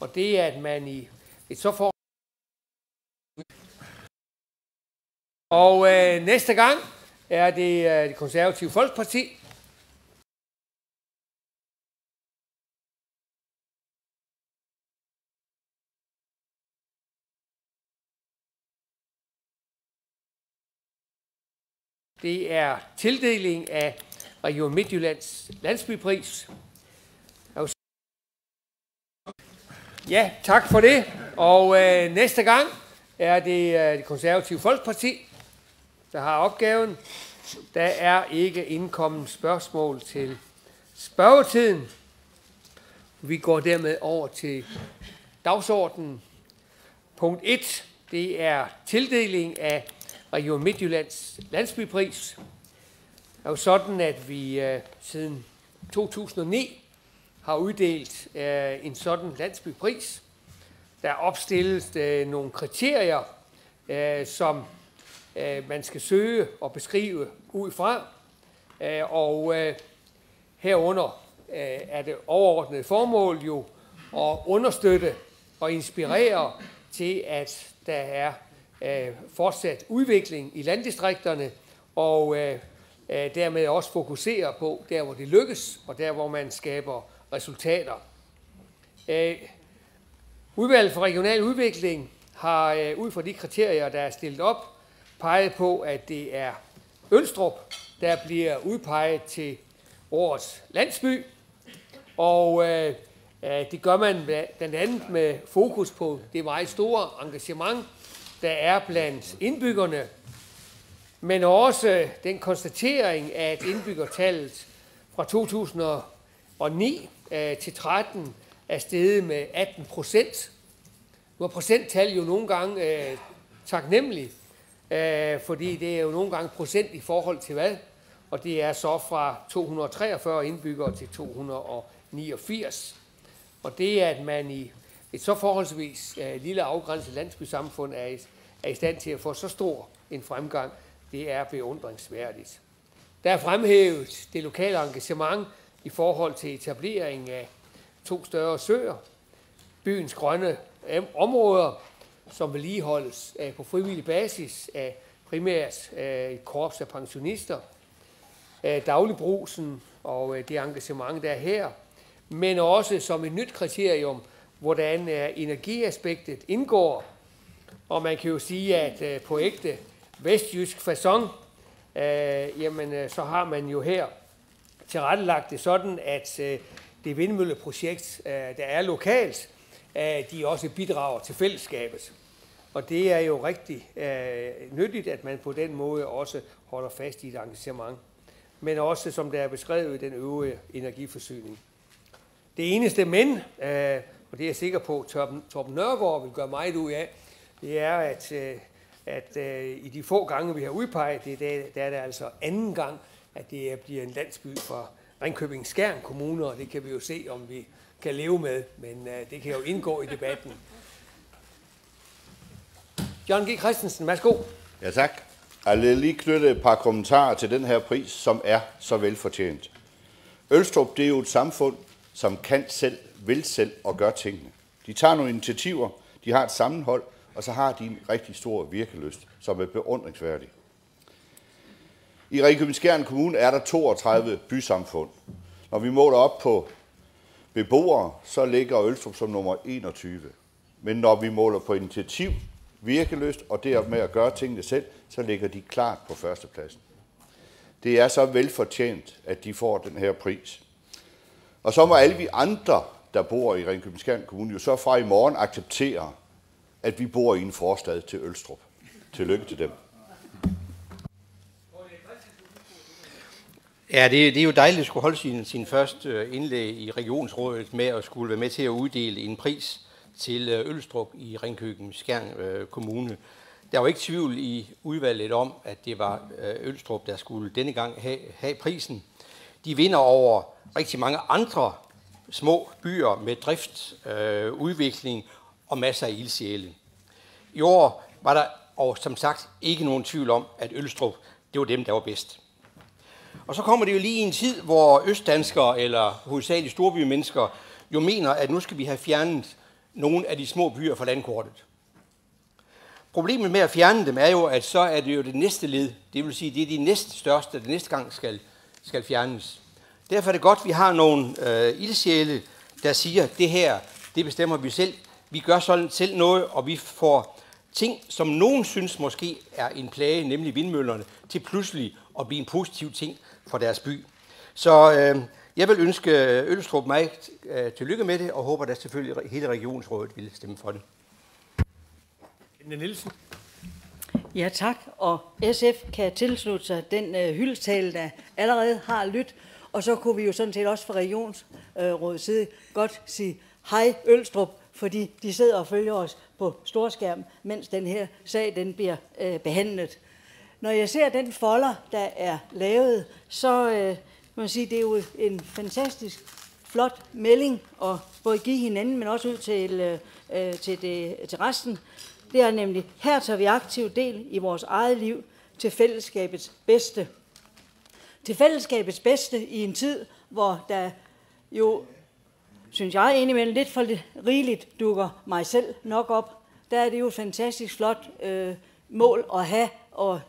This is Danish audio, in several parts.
Og det er, at man i et så for... Og næste gang er det Konservative Folkeparti. Det er tildeling af Region Midtjyllands landsbypris. Ja, tak for det. Og næste gang er det Konservative Folkeparti, der har opgaven. Der er ikke indkommet spørgsmål til spørgetiden. Vi går dermed over til dagsordenen. Punkt 1, det er tildeling af Region Midtjyllands landsbypris. Det er jo sådan, at vi siden 2009 har uddelt en sådan landsbypris. Der er opstillet nogle kriterier, som man skal søge og beskrive ud fra. Og herunder er det overordnede formål jo at understøtte og inspirere til, at der er fortsat udvikling i landdistrikterne, og dermed også fokusere på der, hvor det lykkes, og der, hvor man skaber resultater. Udvalget for regional udvikling har ud fra de kriterier, der er stillet op, peget på, at det er Ølstrup, der bliver udpeget til årets landsby, og det gør man blandt andet med fokus på det meget store engagement, der er blandt indbyggerne, men også den konstatering, at indbyggertallet fra 2009 til 13 er steget med 18%. Nu er procenttal jo nogle gange taknemmelig, fordi det er jo nogle gange procent i forhold til hvad? Og det er så fra 243 indbyggere til 289. Og det er, at man i et så forholdsvis lille afgrænset landsbysamfund er i stand til at få så stor en fremgang, det er beundringsværdigt. Der er fremhævet det lokale engagement i forhold til etablering af 2 større søer, byens grønne områder, som vedligeholdes på frivillig basis af primært et korps af pensionister, dagligbrusen og det engagement, der er her, men også som et nyt kriterium, hvordan energiaspektet indgår. Og man kan jo sige, at på ægte vestjysk facon, jamen så har man jo her tilrettelagt det sådan, at det vindmølleprojekt, der er lokalt, de også bidrager til fællesskabet. Og det er jo rigtig nyttigt, at man på den måde også holder fast i et engagement. Men også, som der er beskrevet, den øvrige energiforsyning. Det eneste men, og det er jeg sikker på, Torben Nørgaard vil gøre meget ud af, det er, at i de få gange, vi har udpeget det, der er det altså anden gang, at det bliver en landsby for Ringkøbing-Skjern Kommune, og det kan vi jo se, om vi kan leve med, men det kan jo indgå i debatten. John G. Christensen, værsgo. Ja, tak. Jeg vil lige knytte et par kommentarer til den her pris, som er så velfortjent. Ølstrup, det er jo et samfund, som kan selv, vil selv og gør tingene. De tager nogle initiativer, de har et sammenhold, og så har de en rigtig stor virkelyst, som er beundringsværdig. I Ringkøbing-Skjern Kommune er der 32 bysamfund. Når vi måler op på beboere, så ligger Ølstrup som nummer 21. Men når vi måler på initiativ, virkelyst og det med at gøre tingene selv, så ligger de klart på førstepladsen. Det er så velfortjent, at de får den her pris. Og så må alle vi andre, der bor i Ringkøbing-Skjern Kommune, jo så fra i morgen acceptere, at vi bor i en forstad til Ølstrup. Tillykke til dem. Ja, det er jo dejligt at skulle holde sin første indlæg i regionsrådet med at skulle være med til at uddele en pris til Ølstrup i Ringkøbing-Skjern Kommune. Der var ikke tvivl i udvalget om, at det var Ølstrup, der skulle denne gang have prisen. De vinder over rigtig mange andre små byer med drift, udvikling og masser af ildsjæle. I år var der, og som sagt, ikke nogen tvivl om, at Ølstrup, det var dem, der var bedst. Og så kommer det jo lige i en tid, hvor østdanskere eller hovedsageligt storbymennesker jo mener, at nu skal vi have fjernet nogle af de små byer fra landkortet. Problemet med at fjerne dem er jo, at så er det jo det næste led. Det vil sige, det er de næststørste, der næste gang skal fjernes. Derfor er det godt, at vi har nogle ildsjæle, der siger, det her, det bestemmer vi selv. Vi gør sådan selv noget, og vi får ting, som nogen synes måske er en plage, nemlig vindmøllerne, til pludselig at blive en positiv ting for deres by. Så jeg vil ønske Ølstrup meget tillykke med det, og håber, at selvfølgelig hele regionsrådet vil stemme for det. Nielsen. Ja, tak. Og SF kan tilslutte sig den hyldestale, der allerede har lyttet. Og så kunne vi jo sådan set også fra regionsrådets side godt sige hej Ølstrup, fordi de sidder og følger os på storskærm, mens den her sag den bliver behandlet. Når jeg ser den folder, der er lavet, så må jeg sige, det er jo en fantastisk flot melding at både give hinanden, men også ud til resten. Det er nemlig, her tager vi aktiv del i vores eget liv til fællesskabets bedste. Til fællesskabets bedste i en tid, hvor der jo, synes jeg indimellem, lidt for rigeligt dukker mig selv nok op. Der er det jo et fantastisk flot mål at have, og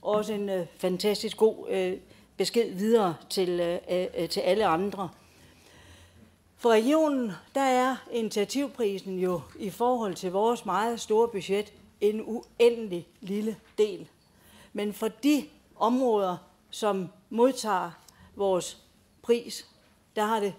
også en fantastisk god besked videre til alle andre. For regionen, der er initiativprisen jo i forhold til vores meget store budget en uendelig lille del. Men for de områder, som modtager vores pris, der har det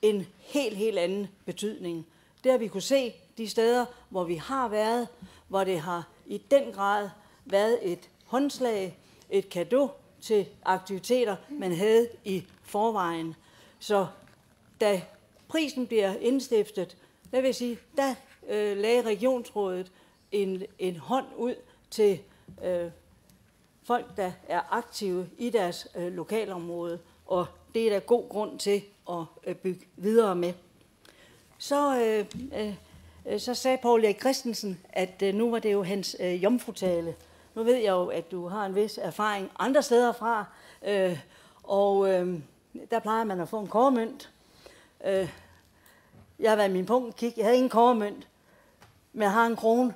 en helt anden betydning. Det har vi kunne se de steder, hvor vi har været, hvor det har i den grad været et håndslag, et cadeau til aktiviteter, man havde i forvejen. Så da prisen bliver indstiftet, der vil jeg sige, der lagde regionsrådet en hånd ud til folk, der er aktive i deres lokalområde, og det er der god grund til at bygge videre med. Så sagde Poul Erik Christensen, at nu var det jo hans jomfrutale. Nu ved jeg jo, at du har en vis erfaring andre steder fra, og der plejer man at få en kårmønt. Jeg har været i min punkt. Jeg havde ingen kårmønt, men jeg har en krone.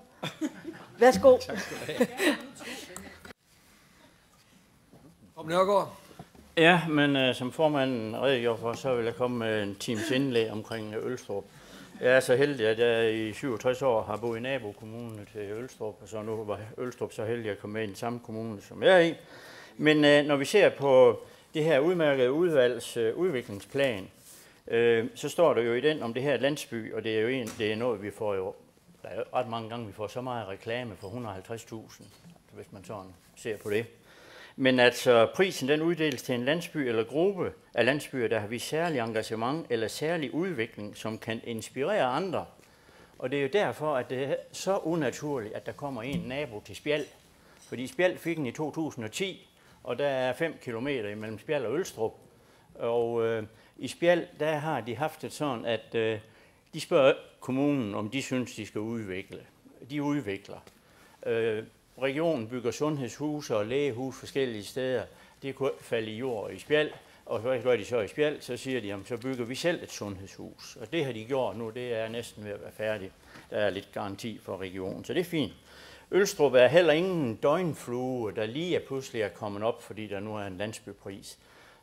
Værsgo. Om Nørgaard. Ja, men som formanden redegjorde for, så vil jeg komme med en times indlæg omkring Ølstrup. Jeg er så heldig, at jeg i 67 år har boet i nabokommunen til Ølstrup, og så nu var Ølstrup så heldig at komme med i den samme kommune, som jeg er i. Men når vi ser på det her udmærkede udvalgs udviklingsplan, så står der jo i den om det her landsby, og det er jo det er noget, vi får jo, der er ret mange gange, vi får så meget reklame for 150.000, hvis man sådan ser på det. Men altså, prisen den uddeles til en landsby eller gruppe af landsbyer, der har vist særlig engagement eller særlig udvikling, som kan inspirere andre. Og det er jo derfor, at det er så unaturligt, at der kommer en nabo til Spjald. Fordi Spjald fik den i 2010, og der er 5 kilometer imellem Spjald og Ølstrup. Og i Spjald, der har de haft det sådan, at de spørger kommunen, om de synes, de skal udvikle. De udvikler. Regionen bygger sundhedshuse og lægehus forskellige steder. Det kunne falde i jord i Spjald, og hvad gør de så i Spjald? Så siger de, jamen, så bygger vi selv et sundhedshus. Og det har de gjort nu, det er næsten ved at være færdigt. Der er lidt garanti for regionen, så det er fint. Ølstrup er heller ingen døgnflue, der lige pludselig er kommet op, fordi der nu er en landsbypris.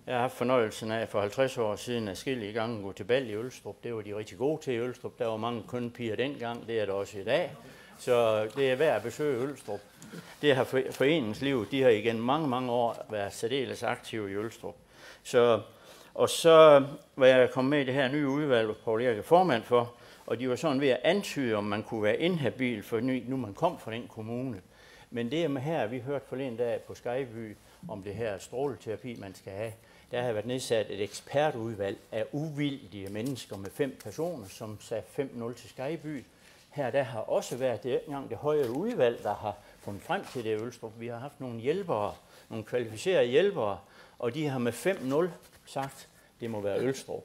Jeg har haft fornøjelsen af for 50 år siden adskillige gange gå til bal i Ølstrup. Det var de rigtig gode til i Ølstrup. Der var mange kun piger dengang, det er der også i dag. Så det er værd at besøge Ølstrup. Det har foreningslivet, de har igen mange år været særdeles aktive i Ølstrup. Så var jeg kommet med i det her nye udvalg, Poul Erik er formand for, og de var sådan ved at antyde, om man kunne være inhabil, for nu man kom fra den kommune. Men det med her, vi hørte forleden dag på Skejby om det her stråleterapi, man skal have. Der har været nedsat et ekspertudvalg af uvildige mennesker med 5 personer, som sagde 5-0 til Skejby. Her der har også været det høje udvalg, der har fundet frem til det Ølstrup. Vi har haft nogle hjælpere, nogle kvalificerede hjælpere, og de har med 5-0 sagt, det må være Ølstrup.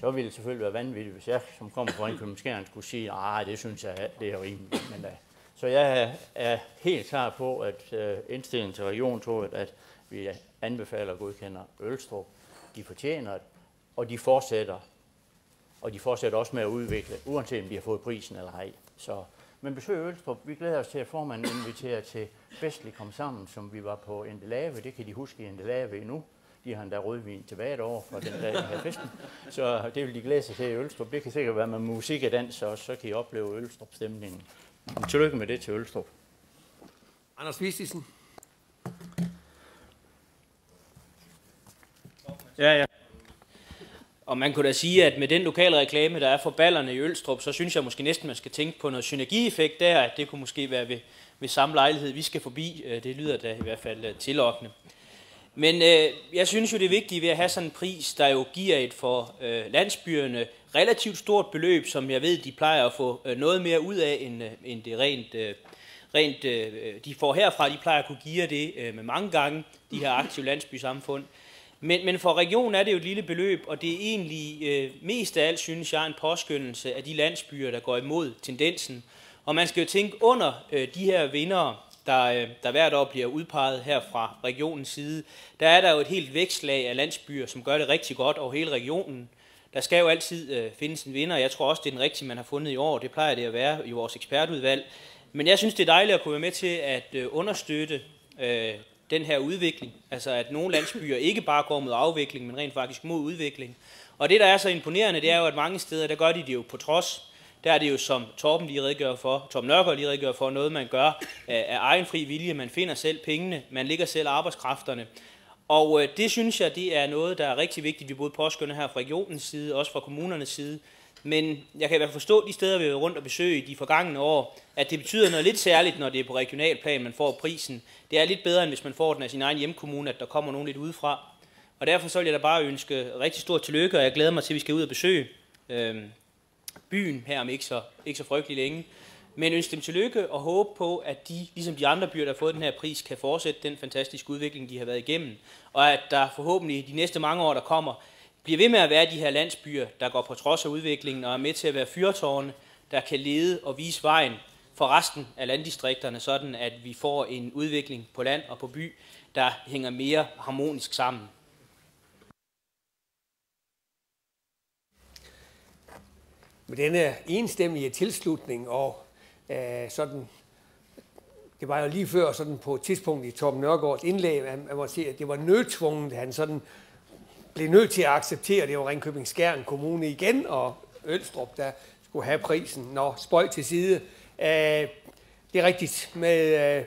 Så ville det selvfølgelig være vanvittigt, hvis jeg, som kommer fra Ringkøbing Skjern, skulle sige, nej, det synes jeg, det er rimeligt. Men så jeg er helt klar på, at indstillingen til regionsrådet, at vi anbefaler at godkende Ølstrup. De fortjener det, og de fortsætter. og de fortsætter også med at udvikle, uanset om de har fået prisen eller ej. Men besøg Ølstrup. Vi glæder os til, at formanden inviterer til festlig kom sammen, som vi var på Endelave. Det kan de huske i Endelave endnu. De har endda rødvin tilbage et år fra den dag, de havde festen. Så det vil de glæde sig til i Ølstrup. Det kan sikkert være med musik og dans, og så kan I opleve Ølstrup-stemningen. Tillykke med det til Ølstrup. Anders Vistisen. Ja. Og man kunne da sige, at med den lokale reklame, der er for ballerne i Ølstrup, så synes jeg måske næsten, man skal tænke på noget synergieffekt der, at det kunne måske være ved samme lejlighed, vi skal forbi. Det lyder da i hvert fald tillokkende. Men jeg synes jo, det er vigtigt ved at have sådan en pris, der jo giver et for landsbyerne relativt stort beløb, som jeg ved, de plejer at få noget mere ud af, end det rent de får herfra. De plejer at kunne give det med mange gange, de her aktive landsbysamfund. Men for regionen er det jo et lille beløb, og det er egentlig mest af alt, synes jeg, en påskyndelse af de landsbyer, der går imod tendensen. Og man skal jo tænke under de her vindere, der hvert år bliver udpeget her fra regionens side, der er der jo et helt vækstlag af landsbyer, som gør det rigtig godt over hele regionen. Der skal jo altid findes en vinder, jeg tror også, det er den rigtige, man har fundet i år. Det plejer det at være i vores ekspertudvalg. Men jeg synes, det er dejligt at kunne være med til at understøtte den her udvikling. Altså at nogle landsbyer ikke bare går mod afvikling, men rent faktisk mod udvikling. Og det, der er så imponerende, det er jo, at mange steder, der gør de det jo på trods. Der er det jo, som Torben Nørgaard lige redegør for, noget man gør af egen fri vilje. Man finder selv pengene, man ligger selv arbejdskrafterne. Og det synes jeg, det er noget, der er rigtig vigtigt, vi både påskynder her fra regionens side, også fra kommunernes side. Men jeg kan i hvert fald forstå de steder, vi har været rundt og besøge i de forgangne år, at det betyder noget lidt særligt, når det er på regionalplan, man får prisen. Det er lidt bedre, end hvis man får den af sin egen hjemkommune, at der kommer nogen lidt udefra. Og derfor så vil jeg da bare ønske rigtig stort tillykke, og jeg glæder mig til, at vi skal ud og besøge byen her om ikke så frygtelig længe. Men ønske dem tillykke og håbe på, at de, ligesom de andre byer, der har fået den her pris, kan fortsætte den fantastiske udvikling, de har været igennem. Og at der forhåbentlig de næste mange år, der kommer, bliver ved med at være de her landsbyer, der går på trods af udviklingen og er med til at være fyrtårne, der kan lede og vise vejen for resten af landdistrikterne, sådan at vi får en udvikling på land og på by, der hænger mere harmonisk sammen. Med denne enstemmige tilslutning og sådan, det var jo lige før sådan på et tidspunkt i Torben Nørgaards indlæg, man må sige, at det var nødtvunget, han sådan blev nødt til at acceptere, det var Ringkøbing Skjern Kommune igen, og Ølstrup, der skulle have prisen. Nå, spøj til side. Det er rigtigt med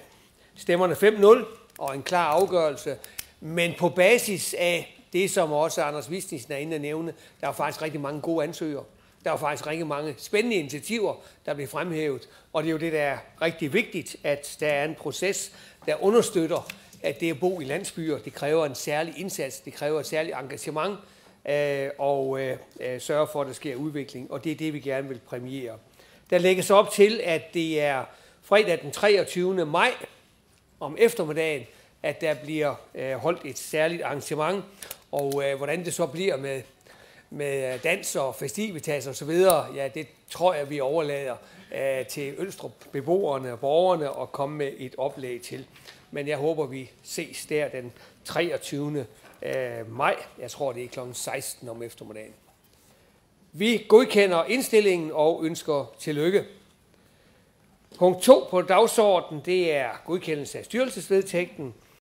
stemmerne 5-0 og en klar afgørelse, men på basis af det, som også Anders Vistisen er inde at nævne, der er faktisk rigtig mange gode ansøgere. Der er faktisk rigtig mange spændende initiativer, der bliver fremhævet, og det er jo det, der er rigtig vigtigt, at der er en proces, der understøtter, at det at bo i landsbyer, det kræver en særlig indsats, det kræver et særligt engagement, og sørge for, at der sker udvikling, og det er det, vi gerne vil præmiere. Der lægges op til, at det er fredag den 23. maj om eftermiddagen, at der bliver holdt et særligt arrangement, og hvordan det så bliver med dans og festivitas og så videre, ja, det tror jeg, vi overlader til Ølstrup-beboerne og borgerne at komme med et oplæg til. Men jeg håber, vi ses der den 23. maj. Jeg tror, det er kl. 16 om eftermiddagen. Vi godkender indstillingen og ønsker tillykke. Punkt 2 på dagsordenen, det er godkendelse af styrelsesvedtægten.